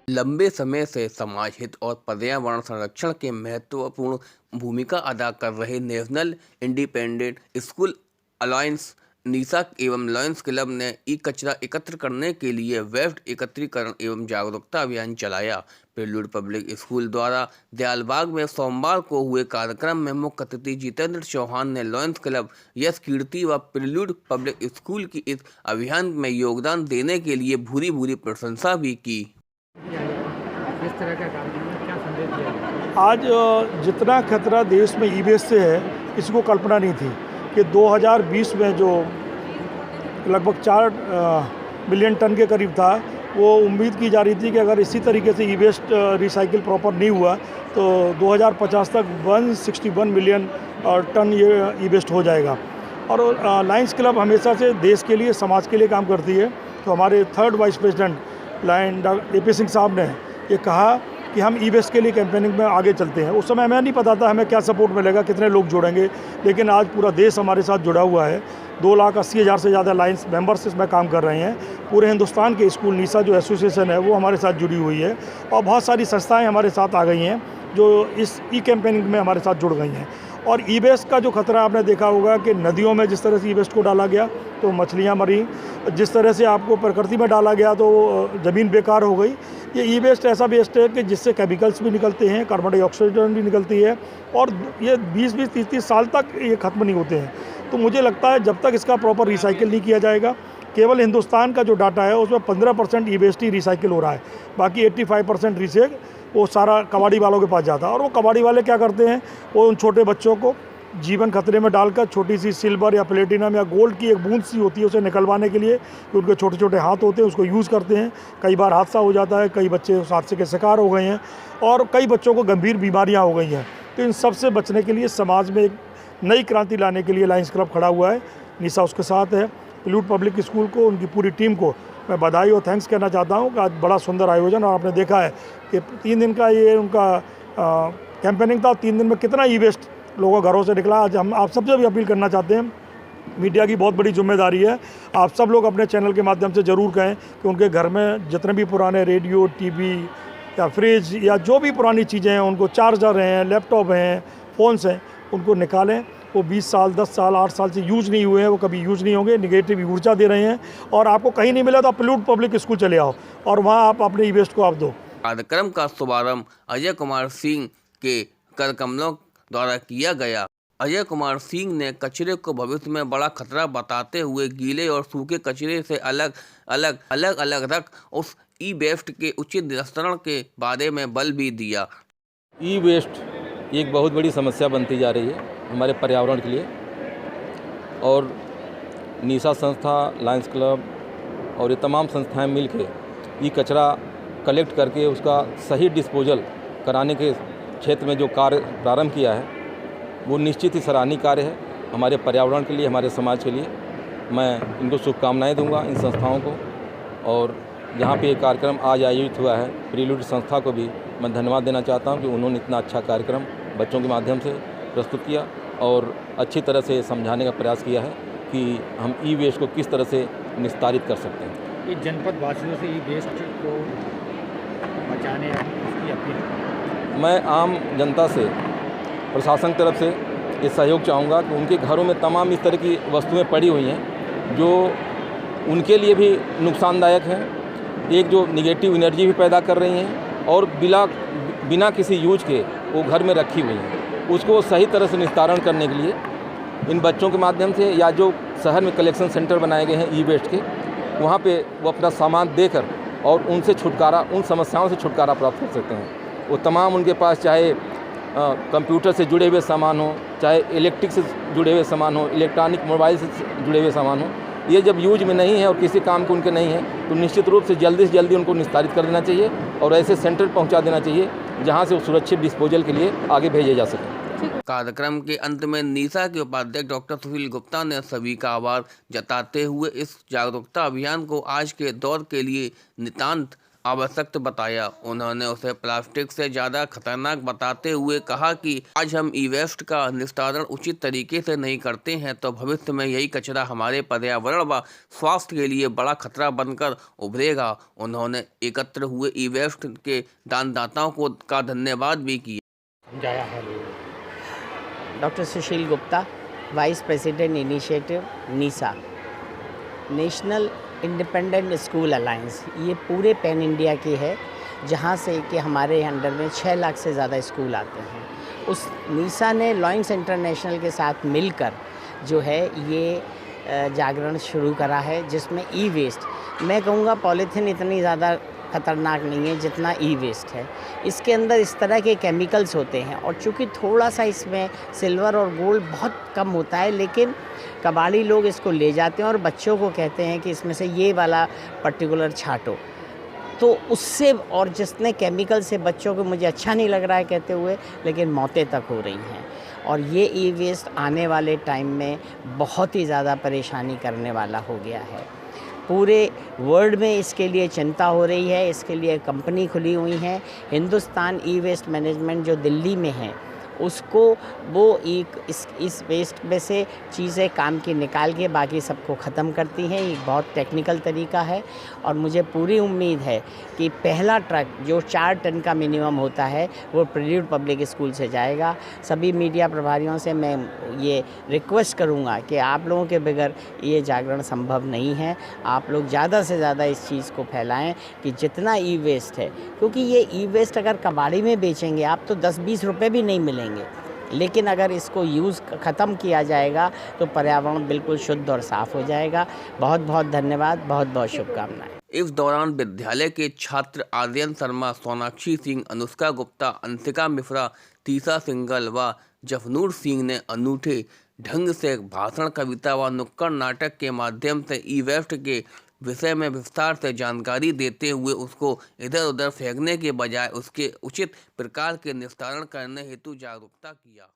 लंबे समय से समाज हित और पर्यावरण संरक्षण के महत्वपूर्ण भूमिका अदा कर रहे national independent school alliance NISA एवं लायंस क्लब ने ई कचरा एकत्र करने के लिए वेस्ट एकत्रीकरण एवं जागरूकता अभियान चलाया। प्रेल्यूड पब्लिक स्कूल द्वारा दयालबाग में सोमवार को हुए कार्यक्रम में मुख्य अतिथि जितेंद्र चौहान ने लायंस क्लब यश कीर्ति व प्रेल्यूड पब्लिक स्कूल की इस अभियान में योगदान देने के लिए भूरी भूरी प्रशंसा भी की। इस तरह का कार्यक्रम में क्या संदेश दिया? आज जितना खतरा देश में ई वेस्ट से है, किसी को कल्पना नहीं थी कि 2020 में जो लगभग 4 मिलियन टन के करीब था, वो उम्मीद की जा रही थी कि अगर इसी तरीके से ई वेस्ट रिसाइकिल प्रॉपर नहीं हुआ तो 2050 तक 161 मिलियन टन ये ई वेस्ट हो जाएगा। और लायंस क्लब हमेशा से देश के लिए, समाज के लिए काम करती है। तो हमारे 3rd vice president lion AP Singh साहब ने ये कहा कि हम ई वेस्ट के लिए कैंपेनिंग में आगे चलते हैं। उस समय हमें नहीं पता था हमें क्या सपोर्ट मिलेगा, कितने लोग जुड़ेंगे, लेकिन आज पूरा देश हमारे साथ जुड़ा हुआ है। 2,80,000 से ज़्यादा लायंस मेंबर्स इसमें काम कर रहे हैं। पूरे हिंदुस्तान के स्कूल नीसा जो एसोसिएशन है वो हमारे साथ जुड़ी हुई है और बहुत सारी संस्थाएं हमारे साथ आ गई हैं जो इस ई कैंपेनिंग में हमारे साथ जुड़ गई हैं। और ई वेस्ट का जो खतरा आपने देखा होगा कि नदियों में जिस तरह से ई वेस्ट को डाला गया तो मछलियाँ मरी, जिस तरह से आपको प्रकृति में डाला गया तो ज़मीन बेकार हो गई। ये ई वेस्ट ऐसा वेस्ट है कि जिससे केमिकल्स भी निकलते हैं, कार्बन डाइऑक्साइड भी निकलती है और ये 20-20, 30-30 साल तक ये ख़त्म नहीं होते हैं। तो मुझे लगता है जब तक इसका प्रॉपर रिसाइकिल नहीं किया जाएगा, केवल हिंदुस्तान का जो डाटा है उसमें 15% ई वेस्ट ही रिसाइकिल हो रहा है, बाकी 85% रिसेक वो सारा कबाड़ी वालों के पास जाता है। और वो कबाड़ी वाले क्या करते हैं, वो उन छोटे बच्चों को जीवन खतरे में डालकर छोटी सी सिल्वर या प्लेटिनम या गोल्ड की एक बूंद सी होती है उसे निकलवाने के लिए, कि उनके छोटे छोटे हाथ होते हैं उसको यूज़ करते हैं। कई बार हादसा हो जाता है, कई बच्चे उस हादसे के शिकार हो गए हैं और कई बच्चों को गंभीर बीमारियां हो गई हैं। तो इन सब से बचने के लिए समाज में एक नई क्रांति लाने के लिए लायंस क्लब खड़ा हुआ है। नीसा उसके साथ है। प्रेल्यूड पब्लिक स्कूल को, उनकी पूरी टीम को मैं बधाई और थैंक्स कहना चाहता हूँ कि आज बड़ा सुंदर आयोजन। और आपने देखा है कि 3 दिन का ये उनका कैंपेनिंग था, 3 दिन में कितना ई वेस्ट लोगों घरों से निकला। आज हम आप सबसे भी अपील करना चाहते हैं, मीडिया की बहुत बड़ी जिम्मेदारी है, आप सब लोग अपने चैनल के माध्यम से ज़रूर कहें कि उनके घर में जितने भी पुराने रेडियो, टीवी या फ्रिज या जो भी पुरानी चीज़ें हैं, उनको चार्जर हैं, लैपटॉप हैं, फ़ोन्स हैं, उनको निकालें। वो 20 साल, 10 साल, 8 साल से यूज़ नहीं हुए हैं, वो कभी यूज़ नहीं होंगे, निगेटिव ऊर्जा दे रहे हैं। और आपको कहीं नहीं मिला तो आप प्रेल्यूड पब्लिक स्कूल चले आओ और वहाँ आप अपने ई वेस्ट को आप दो। कार्यक्रम का शुभारंभ अजय कुमार सिंह के कर कमलों द्वारा किया गया। अजय कुमार सिंह ने कचरे को भविष्य में बड़ा खतरा बताते हुए गीले और सूखे कचरे से अलग रख उस ई वेस्ट के उचित निस्तारण के बारे में बल भी दिया। ई वेस्ट एक बहुत बड़ी समस्या बनती जा रही है हमारे पर्यावरण के लिए, और नीसा संस्था, लायंस क्लब और ये तमाम संस्थाएं मिलकर ई कचरा कलेक्ट करके उसका सही डिस्पोजल कराने के क्षेत्र में जो कार्य प्रारंभ किया है वो निश्चित ही सराहनीय कार्य है हमारे पर्यावरण के लिए, हमारे समाज के लिए। मैं इनको शुभकामनाएं दूंगा इन संस्थाओं को। और जहाँ पे ये कार्यक्रम आज आयोजित हुआ है, प्रेल्यूड संस्था को भी मैं धन्यवाद देना चाहता हूँ कि उन्होंने इतना अच्छा कार्यक्रम बच्चों के माध्यम से प्रस्तुत किया और अच्छी तरह से समझाने का प्रयास किया है कि हम ई वेस्ट को किस तरह से निस्तारित कर सकते हैं। ये जनपद वासियों से ई वेस्ट को बचाने की अपील। मैं आम जनता से, प्रशासन की तरफ से ये सहयोग चाहूँगा कि उनके घरों में तमाम इस तरह की वस्तुएं पड़ी हुई हैं जो उनके लिए भी नुकसानदायक हैं, एक जो निगेटिव एनर्जी भी पैदा कर रही हैं और बिना किसी यूज के वो घर में रखी हुई हैं। उसको सही तरह से निस्तारण करने के लिए इन बच्चों के माध्यम से या जो शहर में कलेक्शन सेंटर बनाए गए हैं ई वेस्ट के, वहाँ पे वो अपना सामान देकर और उनसे छुटकारा, उन समस्याओं से छुटकारा प्राप्त कर सकते हैं। वो तमाम उनके पास चाहे कंप्यूटर से जुड़े हुए सामान हो, चाहे इलेक्ट्रिक से जुड़े हुए सामान हो, इलेक्ट्रॉनिक मोबाइल से जुड़े हुए सामान हो, ये जब यूज में नहीं है और किसी काम के उनके नहीं है तो निश्चित रूप से जल्दी उनको निस्तारित कर देना चाहिए और ऐसे सेंटर पहुंचा देना चाहिए जहाँ से वो सुरक्षित डिस्पोजल के लिए आगे भेजे जा सकें। कार्यक्रम के अंत में नीसा के उपाध्यक्ष डॉक्टर सुशील गुप्ता ने सभी का आभार जताते हुए इस जागरूकता अभियान को आज के दौर के लिए नितांत आवश्यक बताया। उन्होंने उसे प्लास्टिक से ज़्यादा खतरनाक बताते हुए कहा कि आज हम ई वेस्ट का निस्तारण उचित तरीके से नहीं करते हैं तो भविष्य में यही कचरा हमारे पर्यावरण व स्वास्थ्य के लिए बड़ा खतरा बनकर उभरेगा। उन्होंने एकत्र हुए ई वेस्ट के दानदाताओं को का धन्यवाद भी किया। समझाया है doctor Sushil Gupta, vice president initiative NISA, national independent school alliance. ये पूरे पैन इंडिया की है, जहाँ से कि हमारे अंडर में 6 लाख से ज़्यादा स्कूल आते हैं। उस नीसा ने लॉयंस इंटरनेशनल के साथ मिलकर जो है ये जागरण शुरू करा है, जिसमें ई वेस्ट, मैं कहूँगा पॉलीथीन इतनी ज़्यादा ख़तरनाक नहीं है जितना ई वेस्ट है। इसके अंदर इस तरह के केमिकल्स होते हैं और चूँकि थोड़ा सा इसमें सिल्वर और गोल्ड बहुत कम होता है, लेकिन कबाड़ी लोग इसको ले जाते हैं और बच्चों को कहते हैं कि इसमें से ये वाला पर्टिकुलर छांटो, तो उससे और जितने केमिकल से बच्चों को मुझे अच्छा नहीं लग रहा है कहते हुए, लेकिन मौतें तक हो रही हैं। और ये ई वेस्ट आने वाले टाइम में बहुत ही ज़्यादा परेशानी करने वाला हो गया है। पूरे वर्ल्ड में इसके लिए चिंता हो रही है, इसके लिए कंपनी खुली हुई है। हिंदुस्तान ई वेस्ट मैनेजमेंट जो दिल्ली में है, उसको वो एक इस वेस्ट में से चीज़ें काम की निकाल के बाकी सबको ख़त्म करती हैं। ये बहुत टेक्निकल तरीका है और मुझे पूरी उम्मीद है कि पहला ट्रक जो 4 टन का मिनिमम होता है वो प्रेल्यूड पब्लिक स्कूल से जाएगा। सभी मीडिया प्रभारियों से मैं ये रिक्वेस्ट करूँगा कि आप लोगों के बगैर ये जागरण संभव नहीं है। आप लोग ज़्यादा से ज़्यादा इस चीज़ को फैलाएं कि जितना ई वेस्ट है, क्योंकि ये ई वेस्ट अगर कबाड़ी में बेचेंगे आप तो 10-20 रुपये भी नहीं मिलेंगे, लेकिन अगर इसको यूज़ ख़त्म किया जाएगा तो पर्यावरण बिल्कुल शुद्ध और साफ़ हो जाएगा। बहुत बहुत धन्यवाद, बहुत बहुत शुभकामनाएं। इस दौरान विद्यालय के छात्र आर्यन शर्मा, सोनाक्षी सिंह, अनुष्का गुप्ता, अंशिका मिश्रा, तीसा सिंगल व जफनूर सिंह ने अनूठे ढंग से भाषण, कविता व नुक्कड़ नाटक के माध्यम से ई वेस्ट के विषय में विस्तार से जानकारी देते हुए उसको इधर उधर फेंकने के बजाय उसके उचित प्रकार के निस्तारण करने हेतु जागरूकता किया।